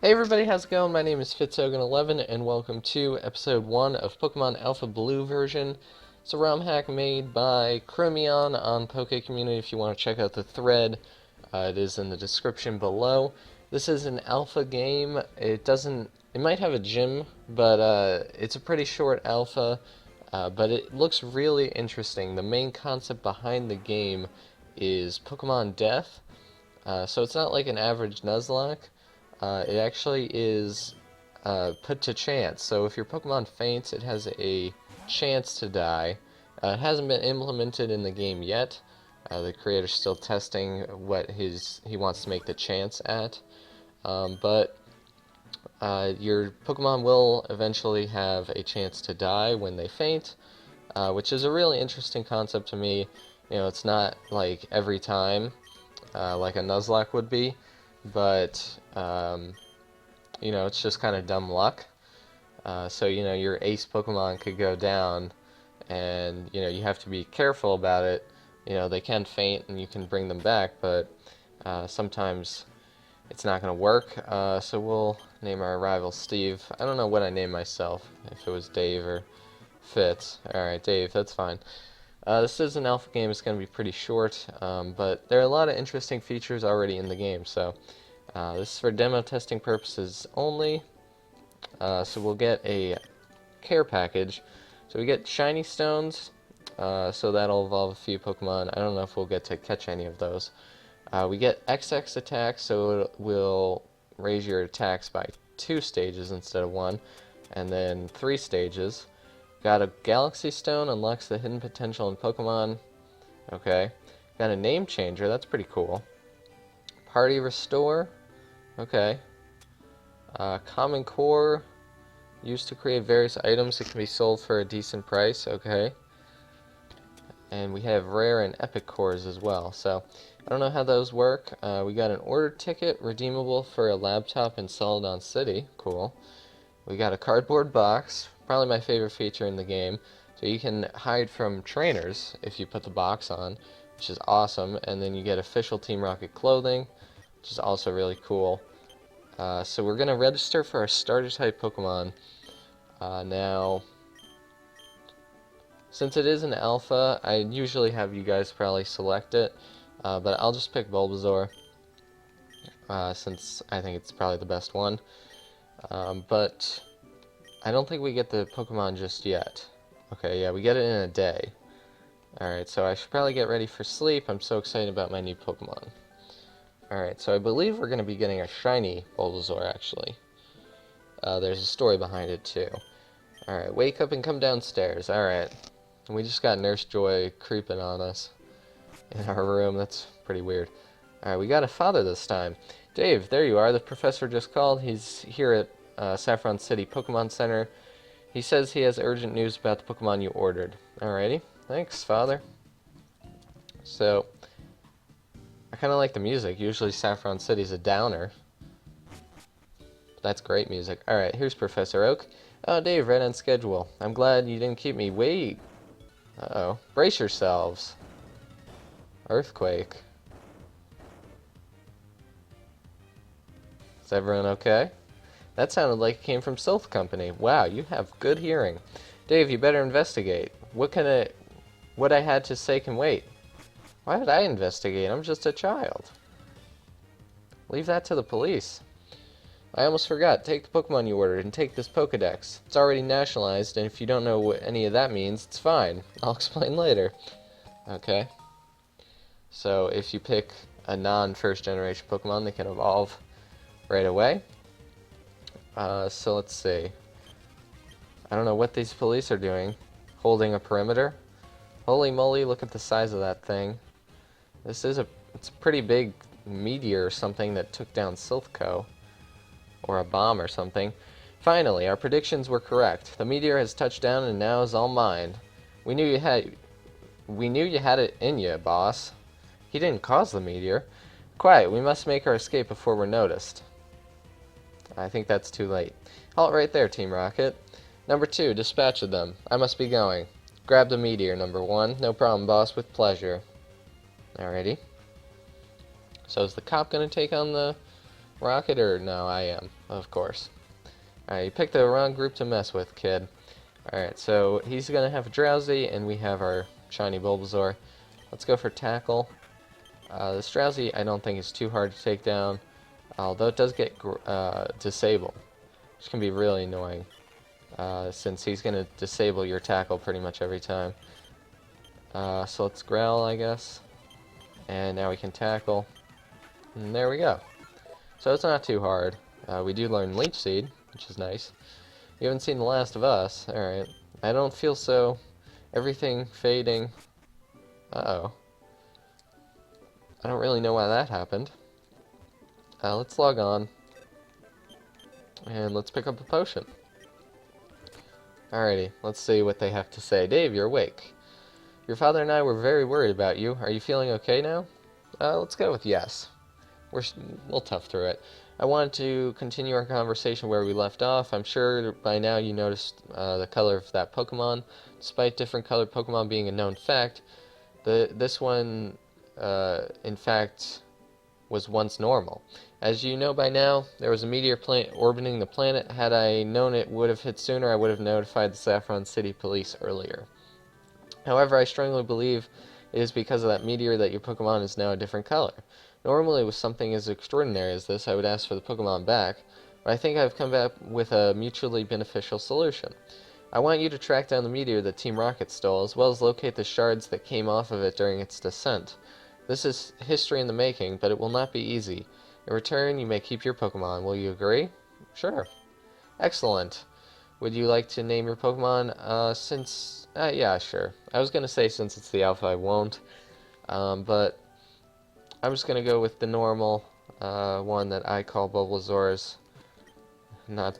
Hey everybody, how's it going? My name is Fitzogan11 and welcome to episode 1 of Pokemon Alpha Blue version. It's a ROM hack made by Criminon on Poke Community. If you want to check out the thread, it is in the description below. This is an alpha game. It might have a gym, but it's a pretty short alpha, but it looks really interesting. The main concept behind the game is Pokemon death. So it's not like an average Nuzlocke. It actually is put to chance. So if your Pokemon faints, it has a chance to die. It hasn't been implemented in the game yet. The creator's still testing what he wants to make the chance at. But your Pokemon will eventually have a chance to die when they faint, which is a really interesting concept to me. You know, it's not like every time, like a Nuzlocke would be, but you know, it's just kind of dumb luck. So you know, your ace Pokemon could go down, and you know, you have to be careful about it. You know, they can faint and you can bring them back, but sometimes it's not going to work. So we'll name our rival Steve. I don't know what I named myself, if it was Dave or Fitz. Alright, Dave, that's fine. This is an alpha game. It's going to be pretty short, but there are a lot of interesting features already in the game, so this is for demo testing purposes only. So we'll get a care package. So we get shiny stones, so that'll evolve a few Pokemon. I don't know if we'll get to catch any of those. We get XX attacks, so it will raise your attacks by 2 stages instead of 1, and then 3 stages. Got a Galaxy Stone, unlocks the hidden potential in Pokemon. Okay. Got a name changer, that's pretty cool. Party Restore. Okay. Common Core, used to create various items that can be sold for a decent price. Okay. And we have rare and epic cores as well. So, I don't know how those work. We got an order ticket, redeemable for a laptop in Celadon City. Cool. We got a cardboard box, probably my favorite feature in the game. So you can hide from trainers if you put the box on, which is awesome. And then you get official Team Rocket clothing, which is also really cool. So we're going to register for our starter type Pokemon. Now, since it is an alpha, I usually have you guys probably select it, but I'll just pick Bulbasaur, since I think it's probably the best one. But I don't think we get the Pokemon just yet. Okay, yeah, we get it in a day. Alright, so I should probably get ready for sleep. I'm so excited about my new Pokemon. Alright, so I believe we're going to be getting a shiny Bulbasaur, actually. There's a story behind it, too. Alright, wake up and come downstairs. Alright. We just got Nurse Joy creeping on us in our room. That's pretty weird. Alright, we got a father this time. Dave, there you are. The professor just called. He's here at Saffron City Pokemon Center. He says he has urgent news about the Pokemon you ordered. Alrighty. Thanks, father. So, I kind of like the music. Usually Saffron City's a downer. But that's great music. Alright, here's Professor Oak. Oh, Dave, right on schedule. I'm glad you didn't keep me. Wait. Uh-oh. Brace yourselves. Earthquake. Is everyone okay? That sounded like it came from Sylph Company. Wow, you have good hearing. Dave, you better investigate. What I had to say can wait. Why would I investigate? I'm just a child. Leave that to the police. I almost forgot. Take the Pokemon you ordered and take this Pokedex. It's already nationalized, and if you don't know what any of that means, it's fine. I'll explain later. Okay. So if you pick a non-first generation Pokemon, they can evolve right away. So let's see. I don't know what these police are doing. Holding a perimeter. Holy moly, look at the size of that thing. It's a pretty big meteor or something that took down Silphco. Or a bomb or something. Finally, our predictions were correct. The meteor has touched down and now is all mine. We knew you had it in you, boss. He didn't cause the meteor. Quiet, we must make our escape before we're noticed. I think that's too late. Halt right there, Team Rocket. Number 2, dispatch of them. I must be going. Grab the meteor, number 1. No problem, boss, with pleasure. Alrighty. So is the cop gonna take on the Rocket or no? I am, of course. Alright, you picked the wrong group to mess with, kid. Alright, so he's gonna have Drowsy, and we have our shiny Bulbasaur. Let's go for Tackle. This Drowsy I don't think is too hard to take down, although it does get disabled, which can be really annoying, since he's gonna disable your Tackle pretty much every time. So let's Growl, I guess. And now we can Tackle. And there we go. So it's not too hard. We do learn Leech Seed, which is nice. You haven't seen The Last of Us. Alright. I don't feel so. Everything fading. Uh-oh. I don't really know why that happened. Let's log on. And let's pick up a potion. Alrighty, let's see what they have to say. Dave, you're awake. Your father and I were very worried about you. Are you feeling okay now? Let's go with yes. We'll tough through it. I wanted to continue our conversation where we left off. I'm sure by now you noticed the color of that Pokemon. Despite different colored Pokemon being a known fact, this one, in fact, was once normal. As you know by now, there was a meteor orbiting the planet. Had I known it would have hit sooner, I would have notified the Saffron City police earlier. However, I strongly believe it is because of that meteor that your Pokemon is now a different color. Normally, with something as extraordinary as this, I would ask for the Pokemon back, but I think I've come back with a mutually beneficial solution. I want you to track down the meteor that Team Rocket stole, as well as locate the shards that came off of it during its descent. This is history in the making, but it will not be easy. In return, you may keep your Pokemon. Will you agree? Sure. Excellent. Would you like to name your Pokemon? Yeah, sure. I was going to say since it's the Alpha, I won't. But I'm just going to go with the normal one that I call Bulbasaur's. Not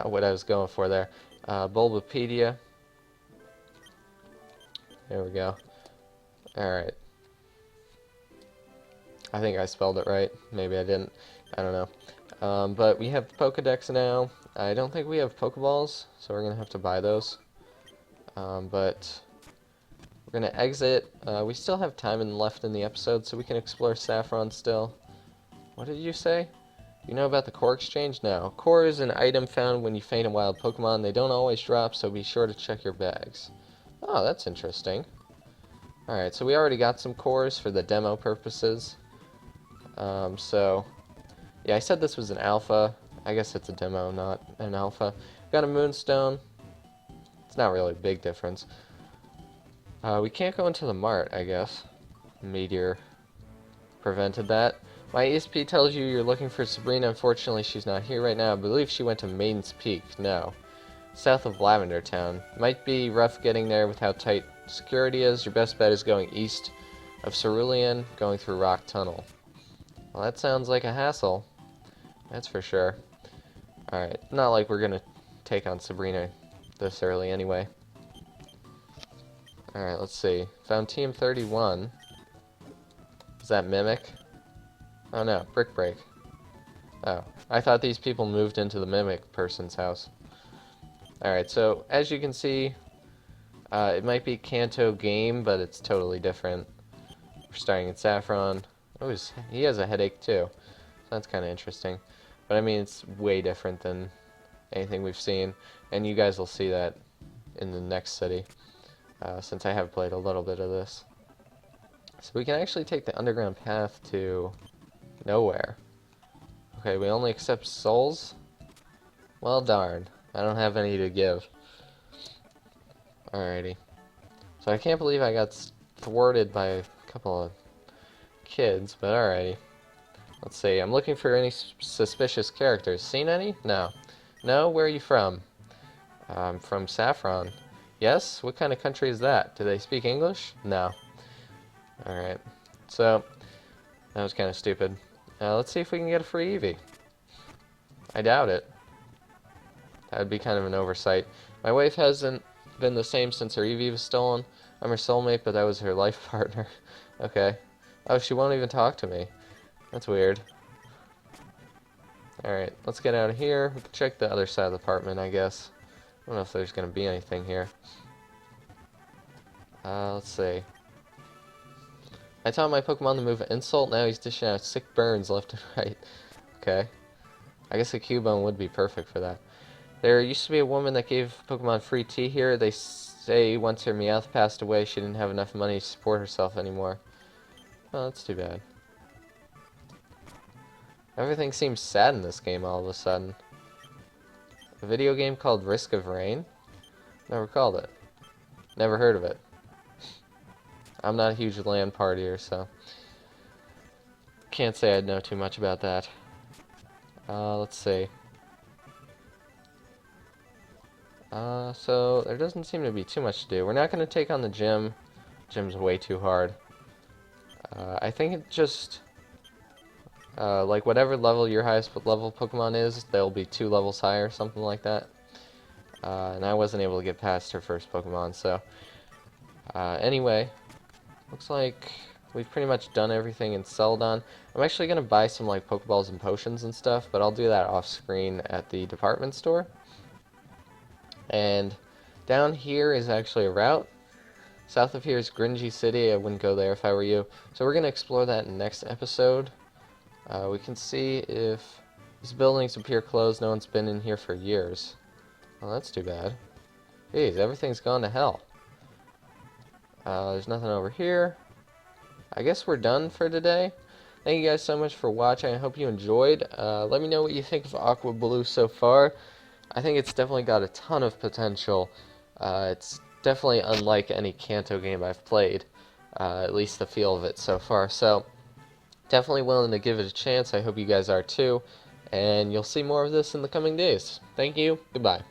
what I was going for there. Bulbapedia. There we go. Alright. I think I spelled it right. Maybe I didn't. I don't know. But we have the Pokedex now. I don't think we have Pokeballs, so we're going to have to buy those. But we're going to exit. We still have time left in the episode, so we can explore Saffron still. What did you say? You know about the core exchange? No. Core is an item found when you feed a wild Pokemon. They don't always drop, so be sure to check your bags. Oh, that's interesting. Alright, so we already got some cores for the demo purposes. So, yeah, I said this was an alpha. I guess it's a demo, not an alpha. Got a Moonstone. It's not really a big difference. We can't go into the mart, I guess. Meteor prevented that. My ESP tells you you're looking for Sabrina. Unfortunately, she's not here right now. I believe she went to Maiden's Peak. No. South of Lavender Town. Might be rough getting there with how tight security is. Your best bet is going east of Cerulean, going through Rock Tunnel. Well, that sounds like a hassle. That's for sure. Alright, not like we're gonna take on Sabrina this early anyway. Alright, let's see. Found Team 31. Is that Mimic? Oh no, Brick Break. Oh, I thought these people moved into the Mimic person's house. Alright, so as you can see, it might be Kanto game, but it's totally different. We're starting in Saffron. Oh, he has a headache too. So that's kind of interesting. But I mean, it's way different than anything we've seen. And you guys will see that in the next city, since I have played a little bit of this. So we can actually take the underground path to nowhere. Okay, we only accept souls? Well, darn. I don't have any to give. Alrighty. So I can't believe I got thwarted by a couple of kids, but alrighty. Let's see. I'm looking for any suspicious characters. Seen any? No. No? Where are you from? I'm from Saffron. Yes? What kind of country is that? Do they speak English? No. Alright. So, that was kind of stupid. Let's see if we can get a free Eevee. I doubt it. That would be kind of an oversight. My wife hasn't been the same since her Eevee was stolen. I'm her soulmate, but that was her life partner. Okay. Oh, she won't even talk to me. That's weird. Alright, let's get out of here. We can check the other side of the apartment, I guess. I don't know if there's going to be anything here. Let's see. I taught my Pokemon to move an insult, now he's dishing out sick burns left and right. Okay. I guess a Cubone would be perfect for that. There used to be a woman that gave Pokemon free tea here. They say once her Meowth passed away, she didn't have enough money to support herself anymore. Oh, that's too bad. Everything seems sad in this game all of a sudden. A video game called Risk of Rain? Never called it. Never heard of it. I'm not a huge LAN partier, so can't say I'd know too much about that. Let's see. So there doesn't seem to be too much to do. We're not going to take on the gym. Gym's way too hard. I think it just... like whatever level your highest level Pokemon is, they'll be 2 levels higher, something like that. And I wasn't able to get past her first Pokemon, so... anyway, looks like we've pretty much done everything in Celadon. I'm actually going to buy some like Pokeballs and potions and stuff, but I'll do that off screen at the department store. And down here is actually a route. South of here is Gringy City. I wouldn't go there if I were you. So we're going to explore that in the next episode. We can see if these buildings appear closed. No one's been in here for years. Well, that's too bad. Jeez, everything's gone to hell. There's nothing over here. I guess we're done for today. Thank you guys so much for watching. I hope you enjoyed. Let me know what you think of Aqua Blue so far. I think it's definitely got a ton of potential. It's definitely unlike any Kanto game I've played, at least the feel of it so far. So, definitely willing to give it a chance. I hope you guys are too. And you'll see more of this in the coming days. Thank you. Goodbye.